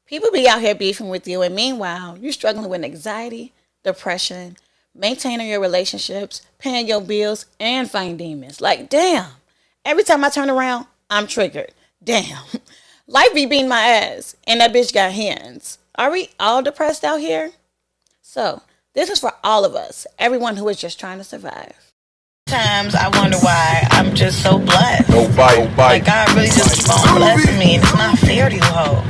People be out here beefing with you, and meanwhile, you're struggling with anxiety, depression, maintaining your relationships, paying your bills, and fighting demons. Like, damn. Every time I turn around, I'm triggered. Damn. Life be beating my ass, and that bitch got hands. Are we all depressed out here? So, this is for all of us, everyone who is just trying to survive. Times I wonder why I'm just so blessed. No bite. Like God really just keep on blessing me, and it's not fair to you hoes.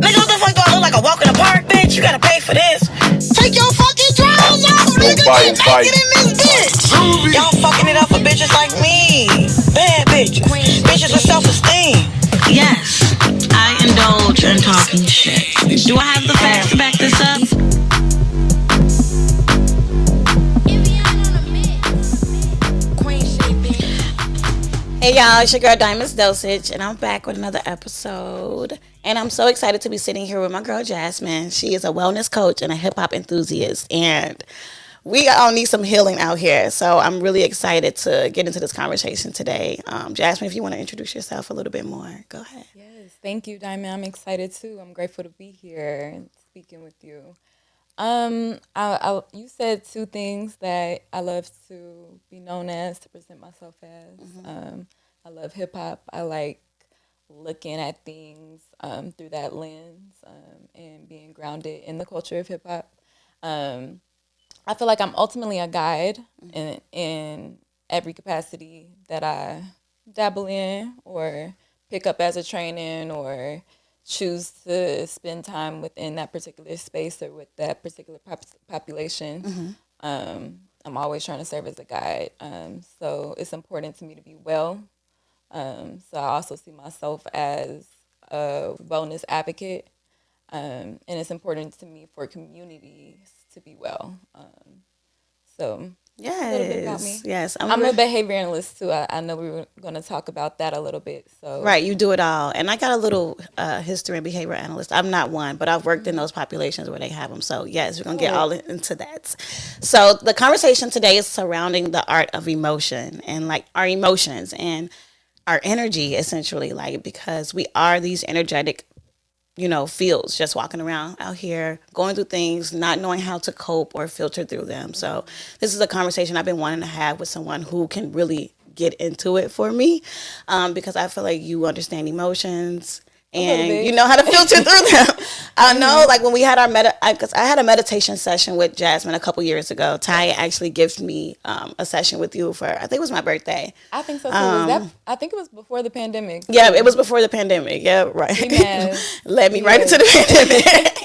Nigga, what the fuck do I look like a walk in the park, bitch? You gotta pay for this. Take your fucking drawers off, nigga. Get naked in this bitch. Y'all fucking it up for bitches like me. Bad bitches. Bitches with self-esteem. Yes, I indulge in talking shit. Do I have the facts to back this up? Hey y'all, it's your girl Diamond's Dosage, and I'm back with another episode. And I'm so excited to be sitting here with my girl Jasmin. She is a wellness coach and a hip hop enthusiast, and we all need some healing out here. So I'm really excited to get into this conversation today. Jasmin, if you want to introduce yourself a little bit more, go ahead. Yes, thank you, Diamond. I'm excited too. I'm grateful to be here and speaking with you. You said two things that I love to be known as, to present myself as. Mm-hmm. I love hip hop. I like looking at things through that lens and being grounded in the culture of hip hop. I feel like I'm ultimately a guide in every capacity that I dabble in or pick up as a training or choose to spend time within that particular space or with that particular population. Mm-hmm. I'm always trying to serve as a guide. So it's important to me to be well. So I also see myself as a wellness advocate. And it's important to me for communities to be well. So yes, a little bit about me. Yes, I'm a behavior analyst too. I know we were going to talk about that a little bit. So right, you do it all, and I got a little history in behavior analyst. I'm not one, but I've worked in those populations where they have them. So yes, we're gonna get all into that. So the conversation today is surrounding the art of emotion and like our emotions and our energy, essentially, like because we are these energetic fields, just walking around out here, going through things, not knowing how to cope or filter through them. So this is a conversation I've been wanting to have with someone who can really get into it for me, because I feel like you understand emotions and you know how to filter through them. I know, like when we had our because I had a meditation session with Jasmin a couple years ago. Ty actually gifted me a session with you for, I think it was my birthday. I think so too. I think it was before the pandemic. Yeah, it was before the pandemic. Yeah, right. Led me right into the pandemic.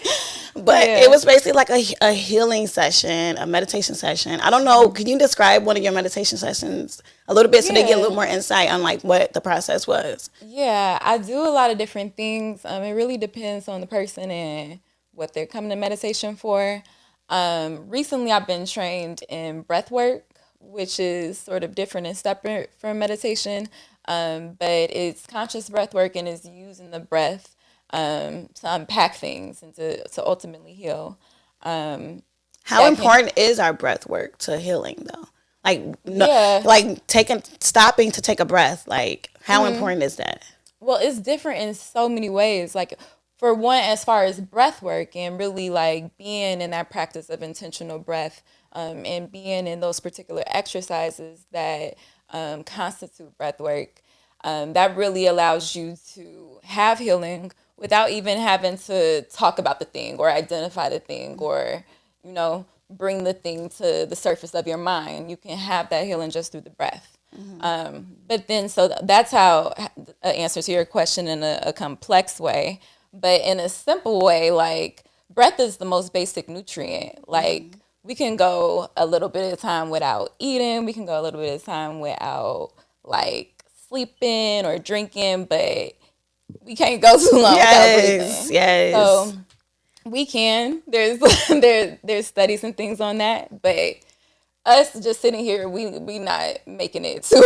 But it was basically like a healing session, a meditation session. I don't know. Can you describe one of your meditation sessions a little bit so they get a little more insight on like what the process was? Yeah, I do a lot of different things. It really depends on the person and what they're coming to meditation for. Recently, I've been trained in breath work, which is sort of different and separate from meditation. But it's conscious breath work and is using the breath to unpack things and to ultimately heal. How important is our breath work to healing though? Like stopping to take a breath. Like how important is that? Well, it's different in so many ways. Like for one, as far as breath work and really like being in that practice of intentional breath, and being in those particular exercises that constitute breath work, that really allows you to have healing without even having to talk about the thing or identify the thing or, bring the thing to the surface of your mind. You can have that healing just through the breath. Mm-hmm. But then, so that's how answer to your question in a complex way. But in a simple way, like breath is the most basic nutrient. Like we can go a little bit of time without eating. We can go a little bit of time without like sleeping or drinking, but we can't go too long without breathing. Yes. So we can. There's studies and things on that, but us just sitting here, we not making it too long.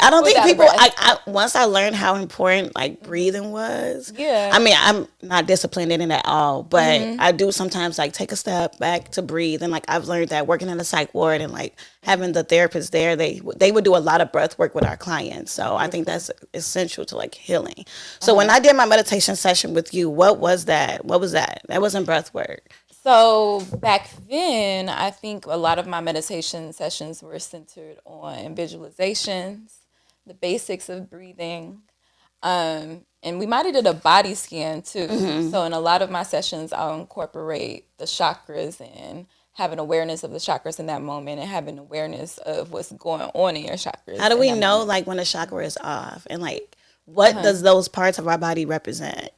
I don't think without a people. breath. I once I learned how important like breathing was. Yeah. I mean, I'm not disciplined in it at all, but I do sometimes like take a step back to breathe. And like I've learned that working in a psych ward and like having the therapist there, they would do a lot of breath work with our clients. So I think that's essential to like healing. So when I did my meditation session with you, what was that? What was that? That wasn't breath work. So back then, I think a lot of my meditation sessions were centered on visualizations, the basics of breathing, and we might have did a body scan too. So in a lot of my sessions, I'll incorporate the chakras and have an awareness of the chakras in that moment and have an awareness of what's going on in your chakras. How do we in that know moment. like when a chakra is off and like what does those parts of our body represent?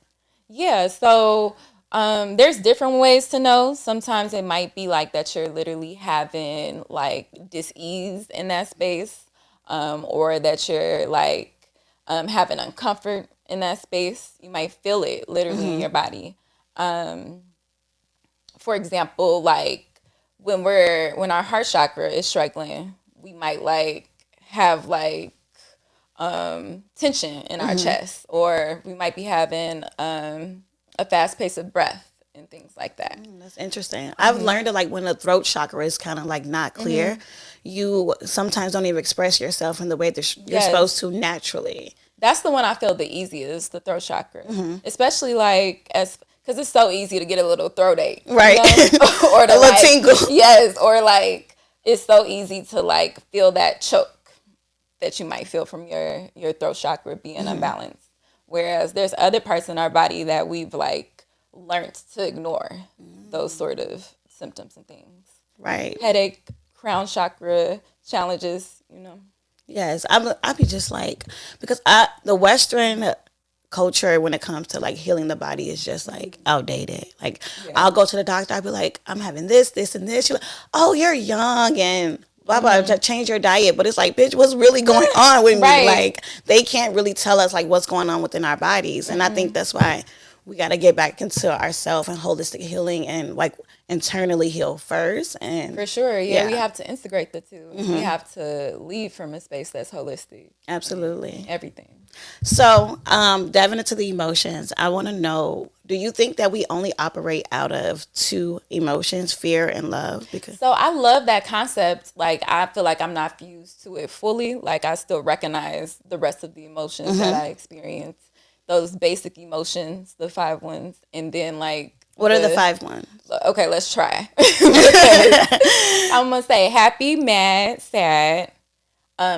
Yeah, so there's different ways to know. Sometimes it might be like that you're literally having like dis-ease in that space, or that you're like having uncomfort in that space. You might feel it literally in your body. For example, like when our heart chakra is struggling, we might like have like tension in our chest, or we might be having a fast pace of breath and things like that. That's interesting. I've learned that like when the throat chakra is kind of like not clear, you sometimes don't even express yourself in the way that you're supposed to naturally. That's the one I feel the easiest, the throat chakra, especially like because it's so easy to get a little throat ache, Right. You know? Or to A little like, tingle. yes, or like it's so easy to like feel that choke that you might feel from your throat chakra being unbalanced. Whereas there's other parts in our body that we've like learned to ignore those sort of symptoms and things. Right. Headache, crown chakra challenges, you know. Yes. I'd be just like, because the Western culture when it comes to like healing the body is just like outdated. Like I'll go to the doctor, I'll be like, I'm having this, and this. She's like, oh, you're young and blah blah, change your diet. But it's like, bitch, what's really going on with me? Like they can't really tell us like what's going on within our bodies. And I think that's why we got to get back into ourselves and holistic healing and like internally heal first. And for sure, we have to integrate the two. We have to leave from a space that's holistic. Absolutely. Everything. So, diving into the emotions, I want to know, do you think that we only operate out of two emotions, fear and love? So I love that concept. Like, I feel like I'm not fused to it fully. Like, I still recognize the rest of the emotions that I experience. Those basic emotions, the 5 ones, and then like... What are the 5 ones? Okay, let's try. I'm going to say happy, mad, sad,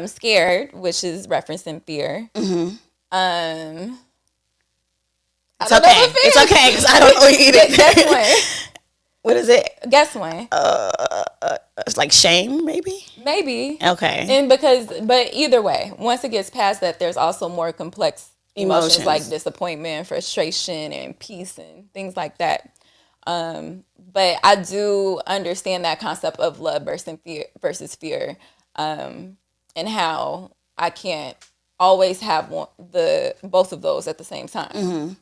scared, which is referencing fear. It's don't know okay. what fear It's okay because I don't know either. Guess one. What is it? Guess one. It's like shame, maybe? Maybe. Okay. And but either way, once it gets past that, there's also more complex emotions like disappointment, frustration, and peace and things like that. But I do understand that concept of love versus fear, and how I can't always have both of those at the same time.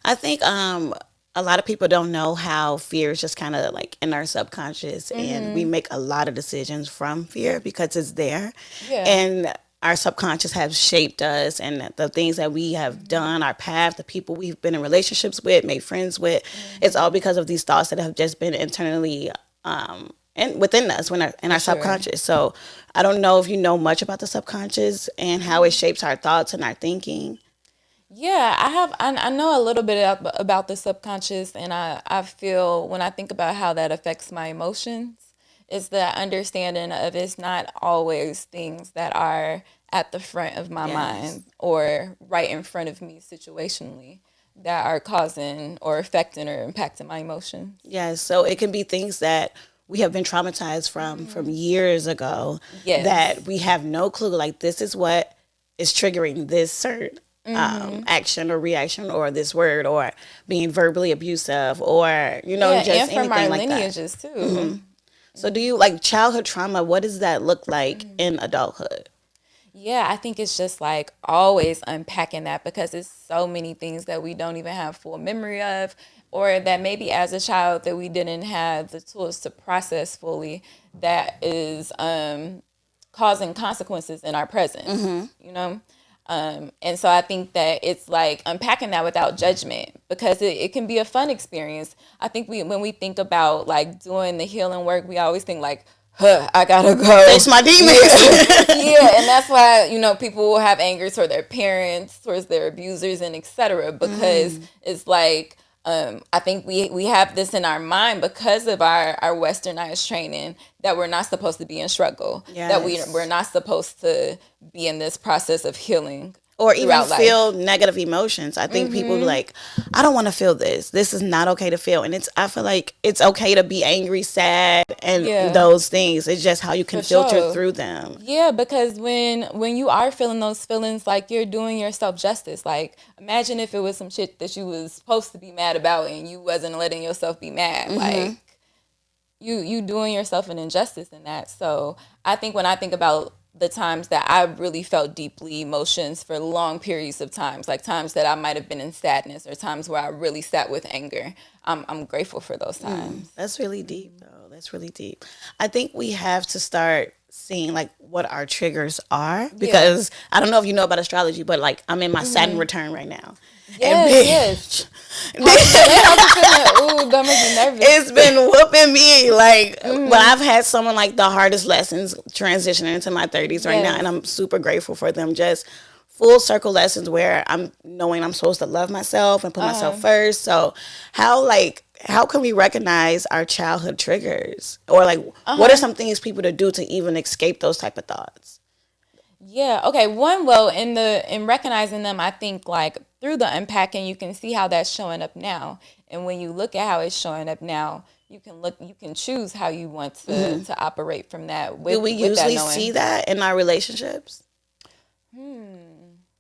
I think a lot of people don't know how fear is just kind of like in our subconscious, and we make a lot of decisions from fear because it's there. Yeah. And our subconscious has shaped us, and the things that we have done, our path, the people we've been in relationships with, made friends with, it's all because of these thoughts that have just been internally and within us, in our subconscious. So I don't know if you know much about the subconscious and how it shapes our thoughts and our thinking. Yeah, I know a little bit about the subconscious, and I feel when I think about how that affects my emotions, is the understanding of it's not always things that are at the front of my mind or right in front of me situationally that are causing or affecting or impacting my emotions. Yes, so it can be things that we have been traumatized from years ago that we have no clue. Like, this is what is triggering this certain action or reaction, or this word, or being verbally abusive, or just and from anything our like lineages that. too. So do you like childhood trauma? What does that look like in adulthood? Yeah, I think it's just like always unpacking that, because it's so many things that we don't even have full memory of, or that maybe as a child that we didn't have the tools to process fully, that is causing consequences in our present, you know? And so I think that it's like unpacking that without judgment, because it can be a fun experience. I think when we think about like doing the healing work, we always think like, huh, I gotta go Face my demons. yeah, and that's why, you know, people will have anger toward their parents, towards their abusers, and etc. Because it's like, I think we have this in our mind because of our westernized training, that we're not supposed to be in struggle, that we're not supposed to be in this process of healing. Or even feel negative emotions. I think people like, I don't want to feel this. This is not okay to feel. And I feel like it's okay to be angry, sad, and those things. It's just how you can filter through them. Yeah, because when you are feeling those feelings, like, you're doing yourself justice. Like, imagine if it was some shit that you was supposed to be mad about and you wasn't letting yourself be mad. Like, you doing yourself an injustice in that. So I think when I think about the times that I really felt deeply emotions for long periods of times, like times that I might have been in sadness or times where I really sat with anger, I'm grateful for those times. That's really deep, though. That's really deep. I think we have to start seeing like what our triggers are, because I don't know if you know about astrology, but like I'm in my Saturn return right now. Yes. Ooh, that makes me nervous. It's been whooping me. Like, but I've had some of like the hardest lessons transitioning into my 30s right now, and I'm super grateful for them. Just full circle lessons where I'm knowing I'm supposed to love myself and put myself first. So how can we recognize our childhood triggers, or like what are some things people to do to even escape those type of thoughts? Yeah. Okay. In recognizing them, I think like through the unpacking, you can see how that's showing up now. And when you look at how it's showing up now, you can choose how you want to operate from that. Do we usually see that in our relationships?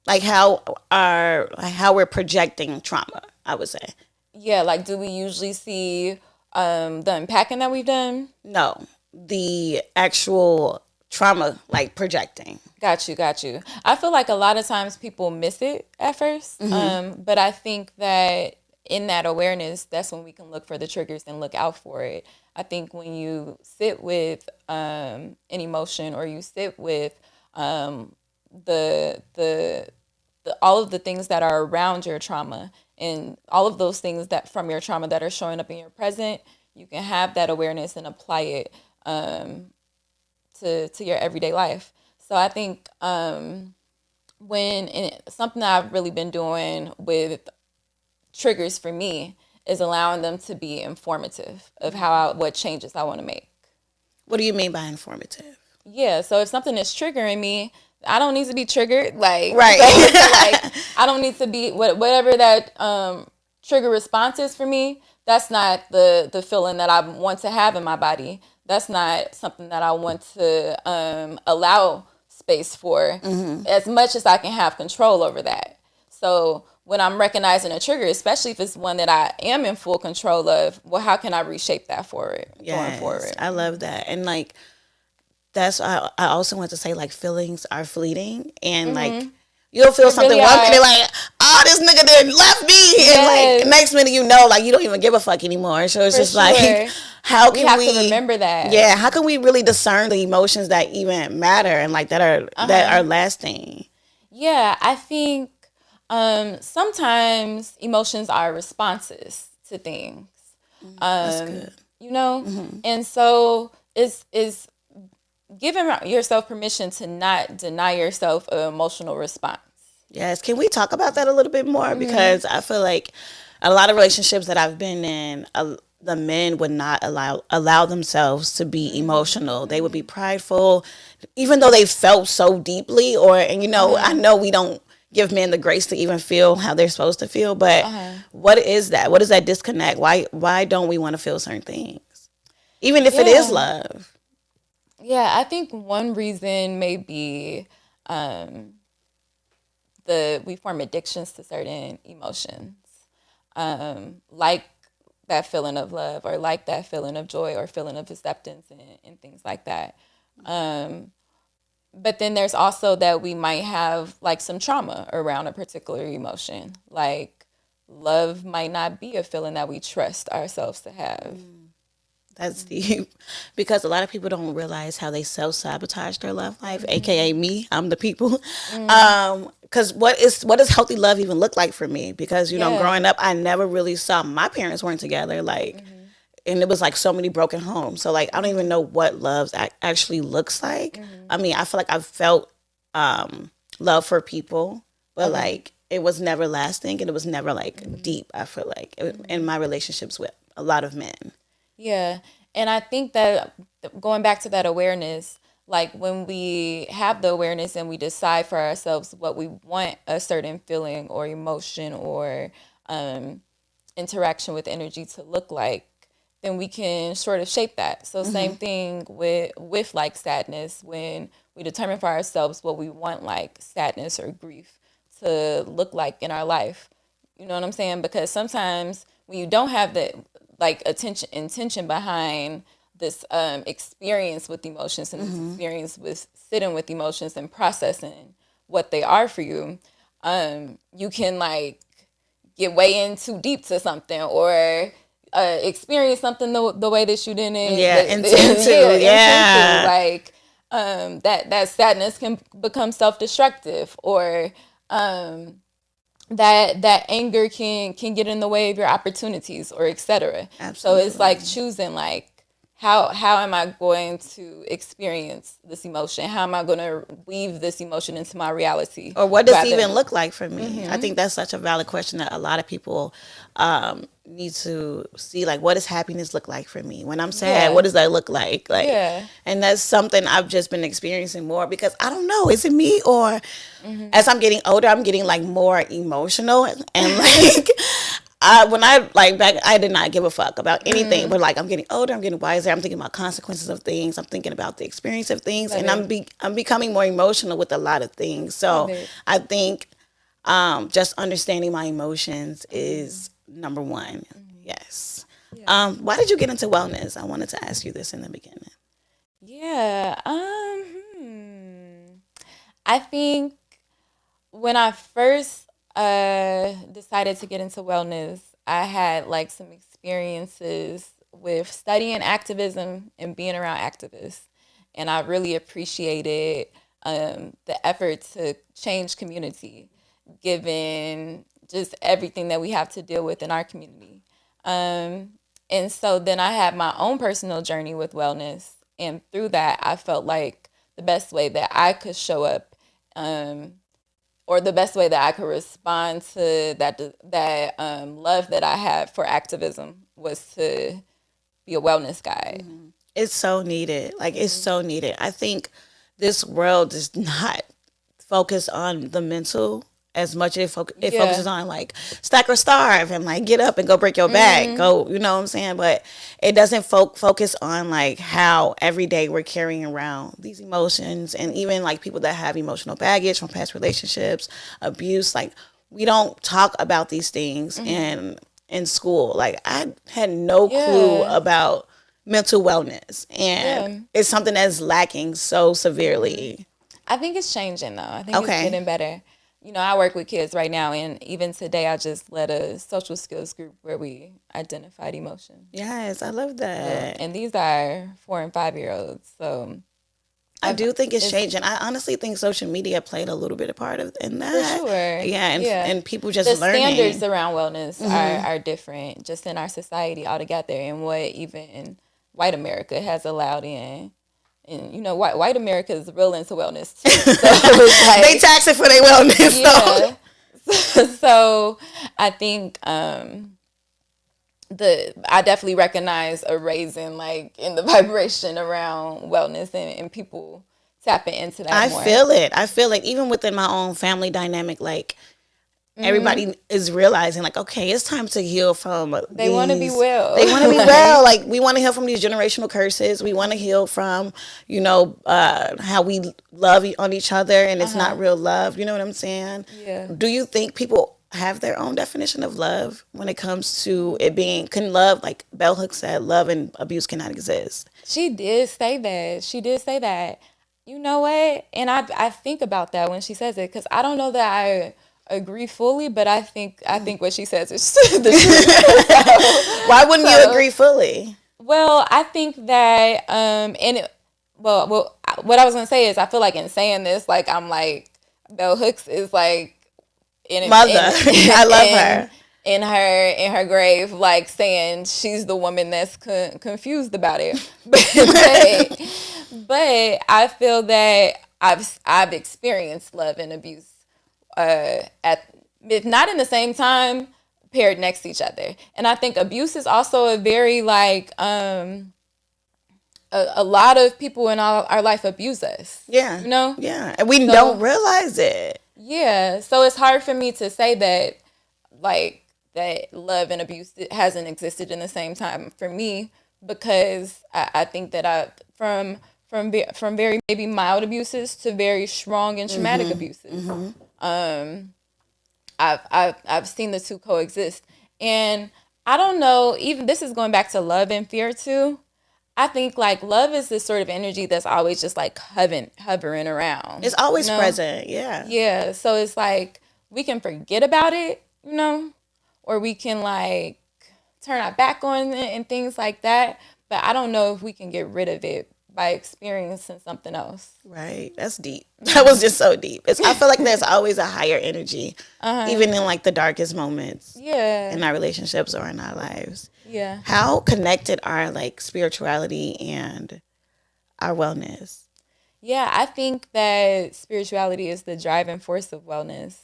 Like how we're projecting trauma, I would say. Yeah. Like, do we usually see the unpacking that we've done? No, the actual trauma, like projecting. Got you. I feel like a lot of times people miss it at first, but I think that in that awareness, that's when we can look for the triggers and look out for it. I think when you sit with an emotion, or you sit with the all of the things that are around your trauma, and all of those things that from your trauma that are showing up in your present, you can have that awareness and apply it to your everyday life. So I think something that I've really been doing with triggers for me is allowing them to be informative of what changes I want to make. What do you mean by informative? Yeah, so if something is triggering me, I don't need to be triggered. Like, right. Like, I don't need to be whatever that trigger response is for me. That's not the feeling that I want to have in my body. That's not something that I want to allow space for, as much as I can have control over that. So when I'm recognizing a trigger, especially if it's one that I am in full control of, well, how can I reshape that going forward? I love that. And like, I also want to say, like, feelings are fleeting, and like you'll feel something one minute, like, oh, this nigga done left me, and like next minute, you know, like you don't even give a fuck anymore. So it's just like, how can we have to remember that? Yeah, how can we really discern the emotions that even matter and like that are lasting? Yeah, I think sometimes emotions are responses to things. That's good. You know, and so it's giving yourself permission to not deny yourself an emotional response. Yes. Can we talk about that a little bit more? Because I feel like a lot of relationships that I've been in, the men would not allow themselves to be emotional. They would be prideful, even though they felt so deeply. And you know, I know we don't give men the grace to even feel how they're supposed to feel, but what is that? What is that disconnect? Why don't we want to feel certain things, even if it is love? Yeah, I think one reason may be we form addictions to certain emotions, like that feeling of love, or like that feeling of joy, or feeling of acceptance, and things like that. But then there's also that we might have like some trauma around a particular emotion. Like love might not be a feeling that we trust ourselves to have. That's deep. Because a lot of people don't realize how they self-sabotage their love life, aka me. I'm the people. Because what does healthy love even look like for me? Because growing up, I never really saw, my parents weren't together, like, and it was like so many broken homes. So like I don't even know what love actually looks like. I mean, I feel like I've felt love for people, but like it was never lasting, and it was never like deep. I feel like in my relationships with a lot of men. Yeah. And I think that going back to that awareness, like when we have the awareness and we decide for ourselves what we want a certain feeling or emotion or interaction with energy to look like, then we can sort of shape that. So same thing with like sadness, when we determine for ourselves what we want like sadness or grief to look like in our life. You know what I'm saying? Because sometimes when you don't have the like intention behind this experience with emotions and this experience with sitting with emotions and processing what they are for you, you can like get way in too deep to something or experience something the way that you didn't intend to. Like that sadness can become self-destructive, or that anger can get in the way of your opportunities, or etc. So it's like choosing like how am I going to experience this emotion? How am I going to weave this emotion into my reality? Or what does it even look like for me? I think that's such a valid question that a lot of people need to see. Like, what does happiness look like for me? When I'm sad, what does that look like? And that's something I've just been experiencing more, because I don't know, is it me, or as I'm getting older, I'm getting like more emotional, and like when I like back, I did not give a fuck about anything. But like I'm getting older, I'm getting wiser. I'm thinking about consequences of things. I'm thinking about the experience of things, and I'm becoming more emotional with a lot of things. So I think just understanding my emotions is number one. Yes. Why did you get into wellness? I wanted to ask you this in the beginning. Yeah. I think when I first decided to get into wellness, I had like some experiences with studying activism and being around activists, and I really appreciated the effort to change community, given just everything that we have to deal with in our community. And so then I had my own personal journey with wellness, and through that, I felt like the best way that I could show up, or the best way that I could respond to that love that I had for activism, was to be a wellness guide. It's so needed. Like, it's so needed. I think this world does not focus on the mental as much as it focuses on like stack or starve and like get up and go break your back, go, you know what I'm saying? But it doesn't focus on like how every day we're carrying around these emotions, and even like people that have emotional baggage from past relationships, abuse. Like, we don't talk about these things in school. Like, I had no clue about mental wellness, and it's something that's lacking so severely. I think it's changing though. I think it's getting better. You know, I work with kids right now, and even today I just led a social skills group where we identified emotion. Yes, I love that. And these are 4 and 5-year-olds. So I do think it's changing. I honestly think social media played a little bit of part in that. For sure. Yeah, and people just the learning. Standards around wellness are different just in our society altogether, and what even white America has allowed in. And, you know, white America is real into wellness, too. So it's like, they tax it for their wellness, though. So I think I definitely recognize a raising, like, in the vibration around wellness, and people tapping into that more. I feel it. Even within my own family dynamic, like, everybody is realizing, like, okay, it's time to heal from They want to be well. They want to be well. Like, we want to heal from these generational curses. We want to heal from, you know, how we love on each other, and it's not real love. You know what I'm saying? Yeah. Do you think people have their own definition of love when it comes to it being, can love, like Bell Hooks said, love and abuse cannot exist? She did say that. you know what? And I think about that when she says it, because I don't know that I agree fully, but I think what she says is the truth. Why wouldn't you agree fully? Well, I think that what I was gonna say is I feel like in saying this, like I'm like Bell Hooks is like Mother. I love her. In her grave, like saying she's the woman that's confused about it. But I feel that I've experienced love and abuse if not in the same time, paired next to each other. And I think abuse is also a very like a lot of people in our life abuse us. Yeah. You know? Yeah. And we don't realize it. Yeah. So it's hard for me to say that like that love and abuse hasn't existed in the same time for me, because I think that from very maybe mild abuses to very strong and traumatic abuses. I've seen the two coexist, and I don't know. Even this is going back to love and fear too. I think like love is this sort of energy that's always just like hovering around. It's always present. Yeah. Yeah. So it's like we can forget about it, you know, or we can like turn our back on it and things like that. But I don't know if we can get rid of it by experiencing something else. Right. That's deep. That was just so deep. I feel like there's always a higher energy, even in like the darkest moments. Yeah. In our relationships or in our lives. Yeah. How connected are like spirituality and our wellness? Yeah, I think that spirituality is the driving force of wellness.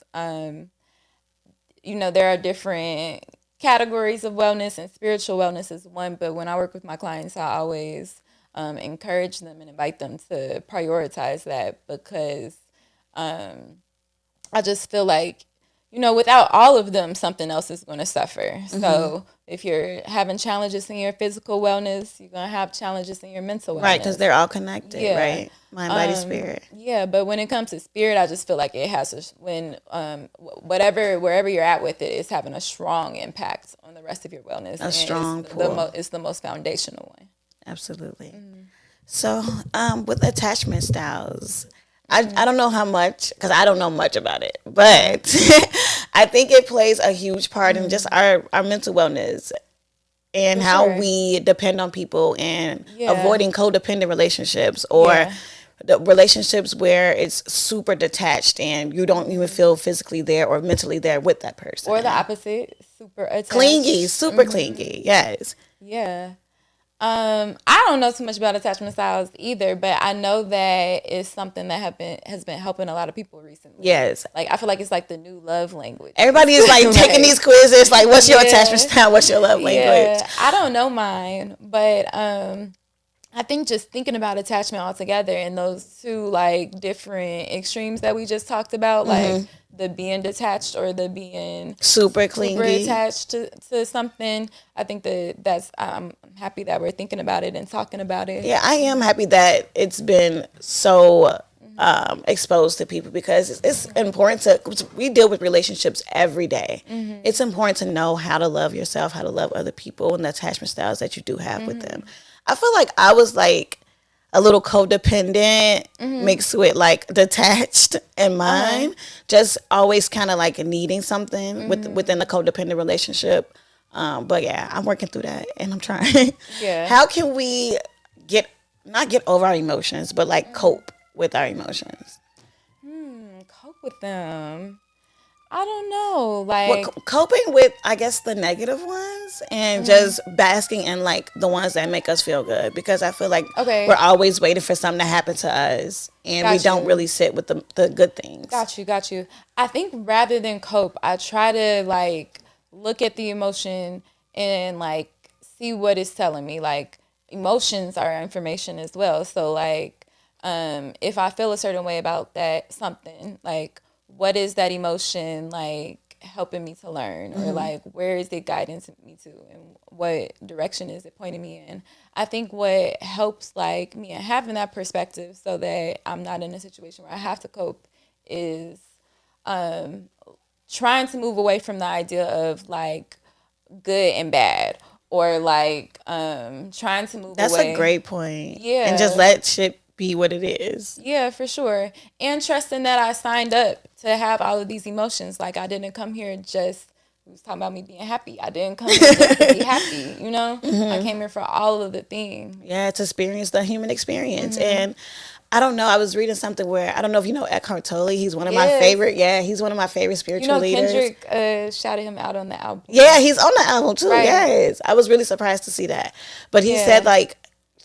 You know, there are different categories of wellness, and spiritual wellness is one. But when I work with my clients, I always encourage them and invite them to prioritize that, because I just feel like, you know, without all of them, something else is going to suffer. So if you're having challenges in your physical wellness, you're going to have challenges in your mental wellness. Right, because they're all connected, right? Mind, body, spirit. Yeah, but when it comes to spirit, I just feel like it has wherever you're at with it, it's having a strong impact on the rest of your wellness. A strong pull. It's the most foundational one. Absolutely. So with attachment styles, I don't know how much, because I don't know much about it, but I think it plays a huge part in just our mental wellness and how we depend on people and avoiding codependent relationships or the relationships where it's super detached and you don't even feel physically there or mentally there with that person. Or the opposite, super attached. Clingy, super clingy, yes. Yeah. I don't know too much about attachment styles either, but I know that it's something that has been helping a lot of people recently. Yes. Like, I feel like it's like the new love language. Everybody is like taking these quizzes, like, what's your attachment style? What's your love language? I don't know mine, but I think just thinking about attachment altogether and those two like different extremes that we just talked about, like the being detached or the being super clingy, attached to something. I think I'm happy that we're thinking about it and talking about it. Yeah, I am happy that it's been so exposed to people, because it's important we deal with relationships every day. It's important to know how to love yourself, how to love other people, and the attachment styles that you do have with them. I feel like I was like a little codependent mixed with like detached in mine, just always kind of like needing something within the codependent relationship. But yeah, I'm working through that and I'm trying. Yeah. How can we not get over our emotions, but like cope with our emotions? Cope with them. I don't know, like coping with, I guess, the negative ones and just basking in like the ones that make us feel good, because I feel like we're always waiting for something to happen to us and we don't really sit with the good things. Got you. I think rather than cope, I try to like look at the emotion and like see what it's telling me. Like, emotions are information as well. So like if I feel a certain way about that something, like, what is that emotion like helping me to learn, or like where is it guiding me to, and what direction is it pointing me in? I think what helps like me in having that perspective so that I'm not in a situation where I have to cope is trying to move away from the idea of like good and bad, or like trying to move away. That's a great point. Yeah. And just let shit be what it is. Yeah, for sure. And trusting that I signed up to have all of these emotions. Like, I didn't come here just, we was talking about me being happy. I didn't come here just to be happy, you know? I came here for all of the things. Yeah, to experience the human experience. And I don't know, I was reading something where, I don't know if you know Eckhart Tolle. He's one of my favorite, he's one of my favorite spiritual leaders. Kendrick shouted him out on the album. Yeah, he's on the album too, yes. I was really surprised to see that. But he said, like,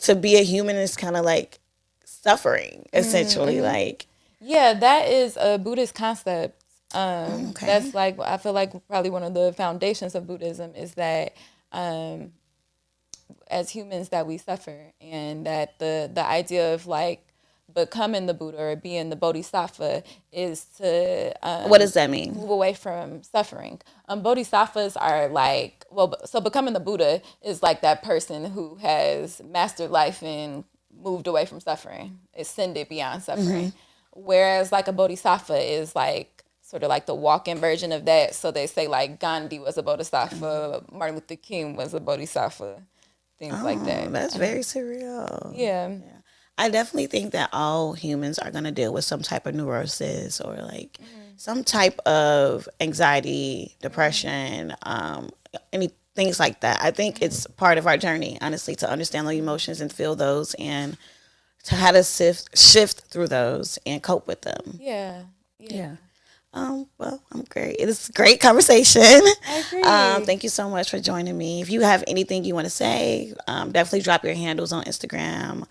to be a human is kind of like suffering, essentially. Like, yeah, that is a Buddhist concept. That's like, I feel like probably one of the foundations of Buddhism is that as humans that we suffer, and that the idea of like becoming the Buddha or being the Bodhisattva is to what does that mean? Move away from suffering. Bodhisattvas are like, well, so becoming the Buddha is like that person who has mastered life and moved away from suffering, ascended beyond suffering. Whereas like a bodhisattva is like sort of like the walk-in version of that. So they say like Gandhi was a bodhisattva, Martin Luther King was a bodhisattva, things like that. That's very surreal. Yeah. I definitely think that all humans are going to deal with some type of neurosis or like some type of anxiety, depression, any things like that. I think it's part of our journey, honestly, to understand the emotions and feel those and to how to shift through those and cope with them. Yeah. Well, I'm great. It is a great conversation. I agree. Thank you so much for joining me. If you have anything you want to say, definitely drop your handles on Instagram,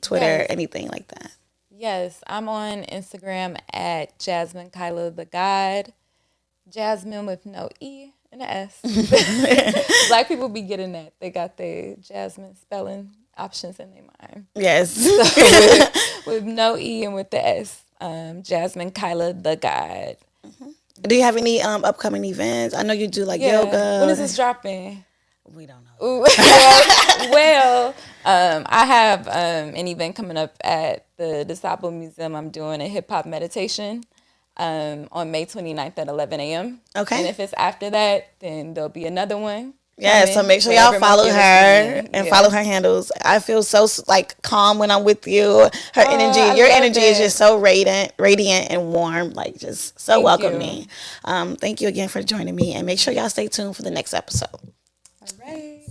Twitter, anything like that. Yes, I'm on Instagram at Jasmin Kyla the God. Jasmine with no E and an S. Black people be getting that. They got their Jasmine spelling options in their mind. Yes. So with no E and with the S. Jasmin Kyla the God. Do you have any upcoming events? I know you do like yoga. When is this dropping? We don't know. Ooh, I have an event coming up at the Disciple Museum. I'm doing a hip hop meditation on May 29th at 11 a.m. Okay. And if it's after that, then there'll be another one. Yeah, so make sure y'all follow her and follow her handles. I feel so like calm when I'm with you. Her energy, your energy is just so radiant and warm, like just so welcoming. Thank you again for joining me, and make sure y'all stay tuned for the next episode. All right.